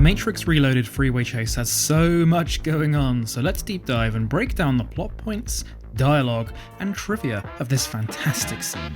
Matrix Reloaded Freeway chase has so much going on, so let's deep dive and break down the plot points, dialogue, and trivia of this fantastic scene.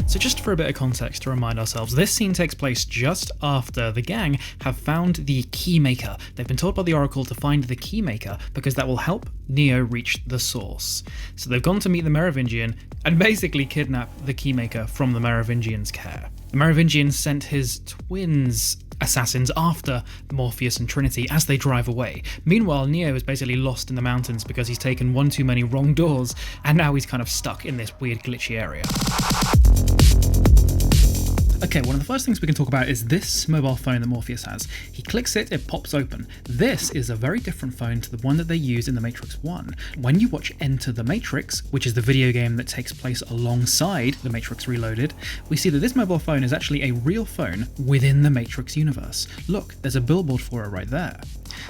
So just for a bit of context to remind ourselves, this scene takes place just after the gang have found the Keymaker. They've been told by the Oracle to find the Keymaker because that will help Neo reach the source. So they've gone to meet the Merovingian and basically kidnap the Keymaker from the Merovingian's care. The Merovingian sent his twins assassins after Morpheus and Trinity as they drive away. Meanwhile, Neo is basically lost in the mountains because he's taken one too many wrong doors and now he's kind of stuck in this weird glitchy area. Okay, one of the first things we can talk about is this mobile phone that Morpheus has. He clicks it, it pops open. This is a very different phone to the one that they use in The Matrix 1. When you watch Enter the Matrix, which is the video game that takes place alongside The Matrix Reloaded, we see that this mobile phone is actually a real phone within the Matrix universe. Look, there's a billboard for it right there.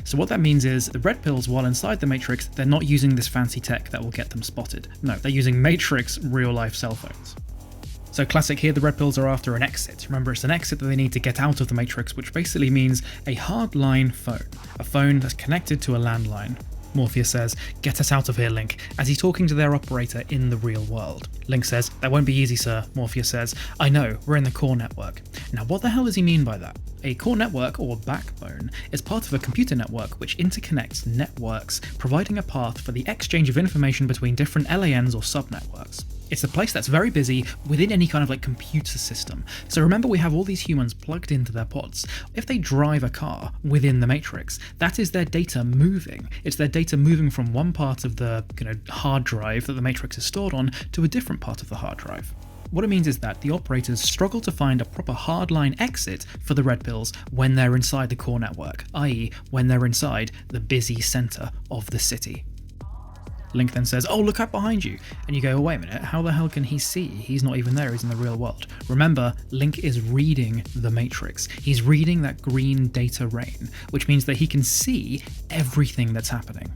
So what that means is the red pills, while inside the Matrix, they're not using this fancy tech that will get them spotted. No, they're using Matrix real-life cell phones. So classic here, the red pills are after an exit. Remember, it's an exit that they need to get out of the Matrix, which basically means a hardline phone. A phone that's connected to a landline. Morpheus says, "Get us out of here, Link," as he's talking to their operator in the real world. Link says, "That won't be easy, sir." Morpheus says, "I know, we're in the core network." Now, what the hell does he mean by that? A core network, or backbone, is part of a computer network which interconnects networks, providing a path for the exchange of information between different LANs or subnetworks. It's a place that's very busy within any kind of computer system. So remember, we have all these humans plugged into their pods. If they drive a car within the Matrix, that is their data moving. It's their data moving from one part of the hard drive that the Matrix is stored on to a different part of the hard drive. What it means is that the operators struggle to find a proper hardline exit for the red pills when they're inside the core network, i.e. when they're inside the busy center of the city. Link then says, "Oh, look up behind you." And you go, "Oh, wait a minute, how the hell can he see? He's not even there, he's in the real world." Remember, Link is reading the Matrix. He's reading that green data rain, which means that he can see everything that's happening.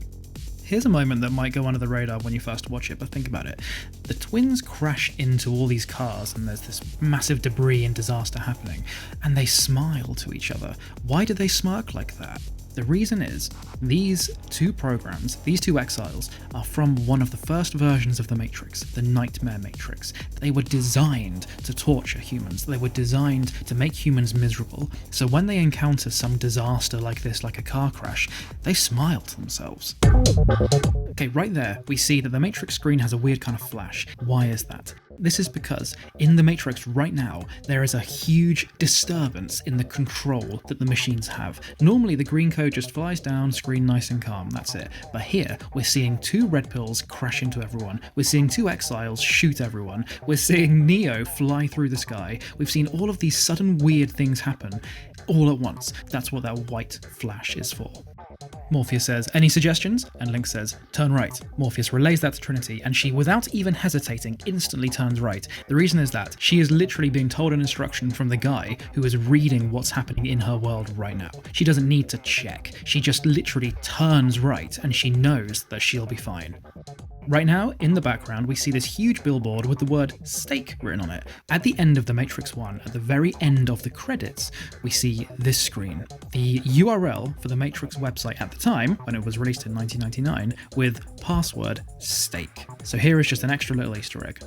Here's a moment that might go under the radar when you first watch it, but think about it. The twins crash into all these cars and there's this massive debris and disaster happening, and they smile to each other. Why do they smirk like that? The reason is, these two programs, these two exiles, are from one of the first versions of the Matrix, the Nightmare Matrix. They were designed to torture humans. They were designed to make humans miserable. So when they encounter some disaster like this, like a car crash, they smile to themselves. Okay, right there, we see that the Matrix screen has a weird kind of flash. Why is that? This is because in the Matrix right now, there is a huge disturbance in the control that the machines have. Normally the green code just flies down, screen nice and calm, that's it. But here, we're seeing two red pills crash into everyone. We're seeing two exiles shoot everyone. We're seeing Neo fly through the sky. We've seen all of these sudden weird things happen all at once. That's what that white flash is for. Morpheus says, "Any suggestions?" And Link says, "Turn right." Morpheus relays that to Trinity, and she, without even hesitating, instantly turns right. The reason is that she is literally being told an instruction from the guy who is reading what's happening in her world right now. She doesn't need to check. She just literally turns right, and she knows that she'll be fine. Right now, in the background, we see this huge billboard with the word "steak" written on it. At the end of The Matrix 1, at the very end of the credits, we see this screen. The URL for the Matrix website at the time, when it was released in 1999, with password "steak." So here is just an extra little Easter egg.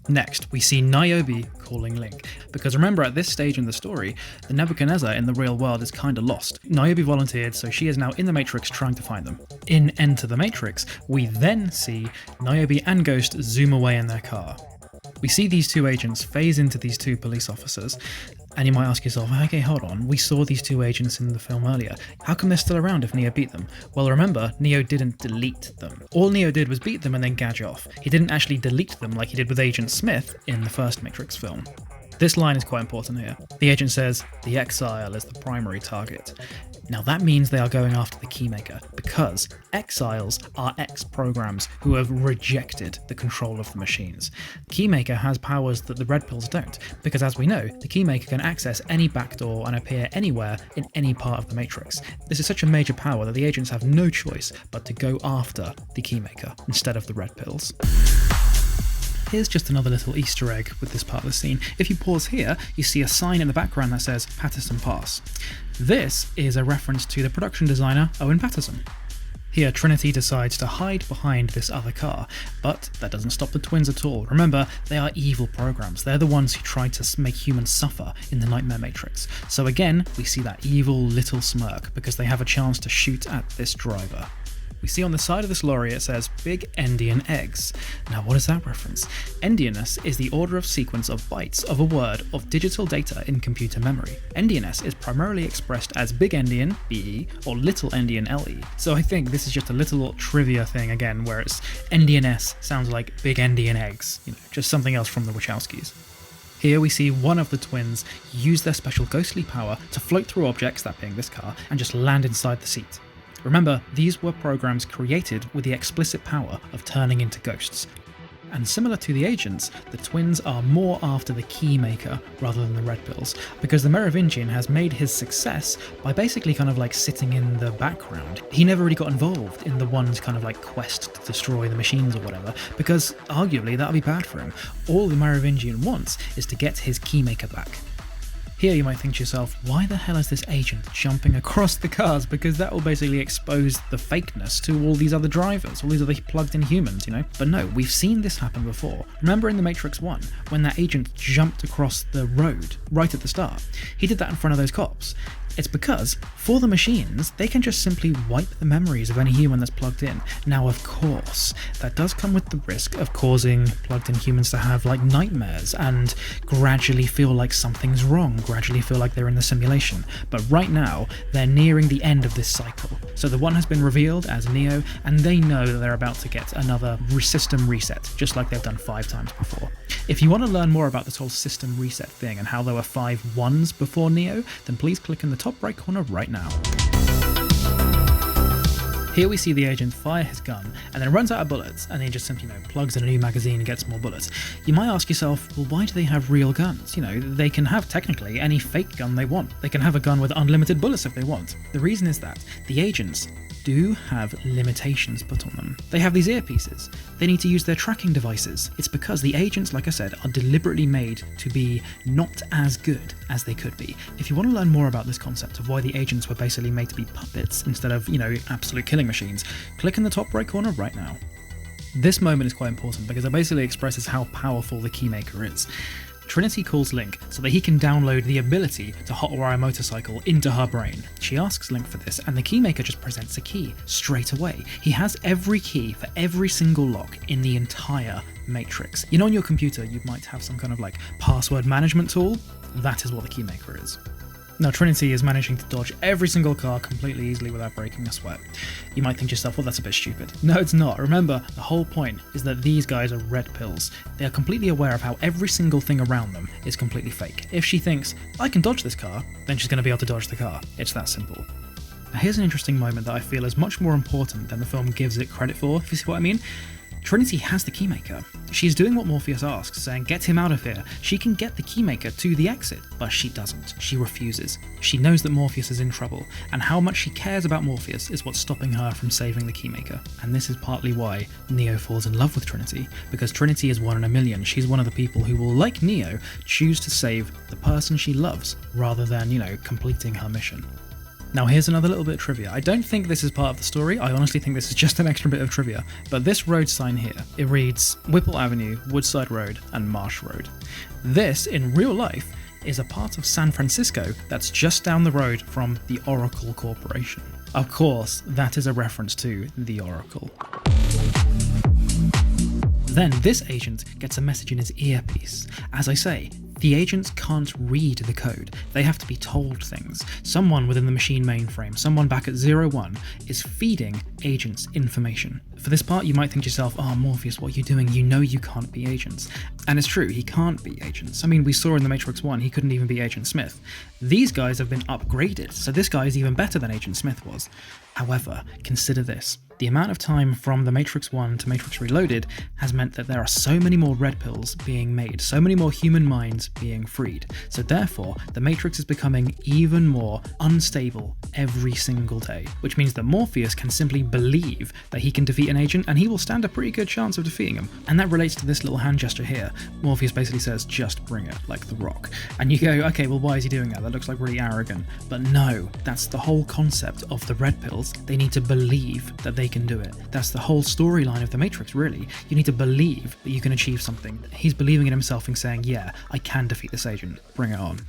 Next, we see Niobe calling Link, because remember, at this stage in the story, the Nebuchadnezzar in the real world is kinda lost. Niobe volunteered, so she is now in the Matrix trying to find them. In Enter the Matrix, we then see Niobe and Ghost zoom away in their car. We see these two agents phase into these two police officers, and you might ask yourself, okay, hold on, we saw these two agents in the film earlier. How come they're still around if Neo beat them? Well, remember, Neo didn't delete them. All Neo did was beat them and then gouge off. He didn't actually delete them like he did with Agent Smith in the first Matrix film. This line is quite important here. The agent says, "The exile is the primary target." Now that means they are going after the Keymaker, because exiles are ex-programs who have rejected the control of the machines. Keymaker has powers that the red pills don't, because as we know, the Keymaker can access any backdoor and appear anywhere in any part of the Matrix. This is such a major power that the agents have no choice but to go after the Keymaker instead of the red pills. Here's just another little Easter egg with this part of the scene. If you pause here, you see a sign in the background that says Patterson Pass. This is a reference to the production designer Owen Patterson. Here, Trinity decides to hide behind this other car, but that doesn't stop the twins at all. Remember, they are evil programs. They're the ones who tried to make humans suffer in the Nightmare Matrix. So again, we see that evil little smirk because they have a chance to shoot at this driver. We see on the side of this lorry it says Big Endian Eggs. Now what is that reference? Endianness is the order of sequence of bytes of a word of digital data in computer memory. Endianness is primarily expressed as Big Endian, BE, or Little Endian, LE. So I think this is just a little trivia thing again, where it's Endianness sounds like Big Endian Eggs, just something else from the Wachowskis. Here we see one of the twins use their special ghostly power to float through objects, that being this car, and just land inside the seat. Remember, these were programs created with the explicit power of turning into ghosts. And similar to the agents, the twins are more after the Keymaker rather than the Red Pills, because the Merovingian has made his success by basically kind of like sitting in the background. He never really got involved in the one's kind of like quest to destroy the machines or whatever, because arguably that would be bad for him. All the Merovingian wants is to get his Keymaker back. Here you might think to yourself, why the hell is this agent jumping across the cars? Because that will basically expose the fakeness to all these other drivers, all these other plugged in humans, But no, we've seen this happen before. Remember in The Matrix 1, when that agent jumped across the road right at the start? He did that in front of those cops. It's because, for the machines, they can just simply wipe the memories of any human that's plugged in. Now, of course, that does come with the risk of causing plugged-in humans to have, nightmares and gradually feel like something's wrong, gradually feel like they're in the simulation. But right now, they're nearing the end of this cycle. So the one has been revealed as Neo, and they know that they're about to get another system reset, just like they've done 5 times before. If you want to learn more about this whole system reset thing and how there were 5 ones before Neo, then please click in the top right corner right now. Here we see the agent fire his gun and then runs out of bullets, and then he just simply plugs in a new magazine and gets more bullets. You might ask yourself, well, why do they have real guns? They can have technically any fake gun they want. They can have a gun with unlimited bullets if they want. The reason is that the agents do have limitations put on them. They have these earpieces. They need to use their tracking devices. It's because the agents, like I said, are deliberately made to be not as good as they could be. If you want to learn more about this concept of why the agents were basically made to be puppets instead of, absolute killing machines, click in the top right corner right now. This moment is quite important because it basically expresses how powerful the Keymaker is. Trinity calls Link so that he can download the ability to hotwire a motorcycle into her brain. She asks Link for this, and the Keymaker just presents a key straight away. He has every key for every single lock in the entire Matrix. On your computer you might have some kind of password management tool. That is what the Keymaker is. Now Trinity is managing to dodge every single car completely easily without breaking a sweat. You might think to yourself, well, that's a bit stupid. No, it's not. Remember, the whole point is that these guys are Red Pills. They are completely aware of how every single thing around them is completely fake. If she thinks, I can dodge this car, then she's going to be able to dodge the car. It's that simple. Now here's an interesting moment that I feel is much more important than the film gives it credit for, if you see what I mean. Trinity has the Keymaker. She's doing what Morpheus asks, saying, get him out of here. She can get the Keymaker to the exit, but she doesn't. She refuses. She knows that Morpheus is in trouble, and how much she cares about Morpheus is what's stopping her from saving the Keymaker. And this is partly why Neo falls in love with Trinity, because Trinity is 1 in a million. She's one of the people who will, like Neo, choose to save the person she loves, rather than, completing her mission. Now here's another little bit of trivia. I don't think this is part of the story, I honestly think this is just an extra bit of trivia, but this road sign here, it reads Whipple Avenue, Woodside Road, and Marsh Road. This, in real life, is a part of San Francisco that's just down the road from the Oracle Corporation. Of course, that is a reference to the Oracle. Then this agent gets a message in his earpiece. As I say, the agents can't read the code, they have to be told things. Someone within the machine mainframe, someone back at 01, is feeding agents information. For this part you might think to yourself, oh Morpheus, what are you doing? You know you can't be agents. And it's true, he can't be agents. I mean, we saw in The Matrix 1 he couldn't even be Agent Smith. These guys have been upgraded, so this guy is even better than Agent Smith was. However, consider this. The amount of time from The Matrix 1 to Matrix Reloaded has meant that there are so many more red pills being made, so many more human minds being freed. So therefore, the Matrix is becoming even more unstable every single day, which means that Morpheus can simply believe that he can defeat an agent and he will stand a pretty good chance of defeating him. And that relates to this little hand gesture here. Morpheus basically says, just bring it, like The Rock. And you go, okay, well, why is he doing that? That looks like really arrogant. But no, that's the whole concept of the red pills. They need to believe that they can do it. That's the whole storyline of The Matrix, really. You need to believe that you can achieve something. He's believing in himself and saying, yeah, I can defeat this agent. Bring it on.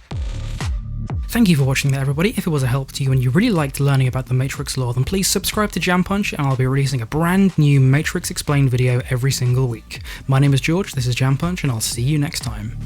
Thank you for watching that, everybody. If it was a help to you and you really liked learning about the Matrix lore, then please subscribe to Jam Punch and I'll be releasing a brand new Matrix Explained video every single week. My name is George, this is Jam Punch, and I'll see you next time.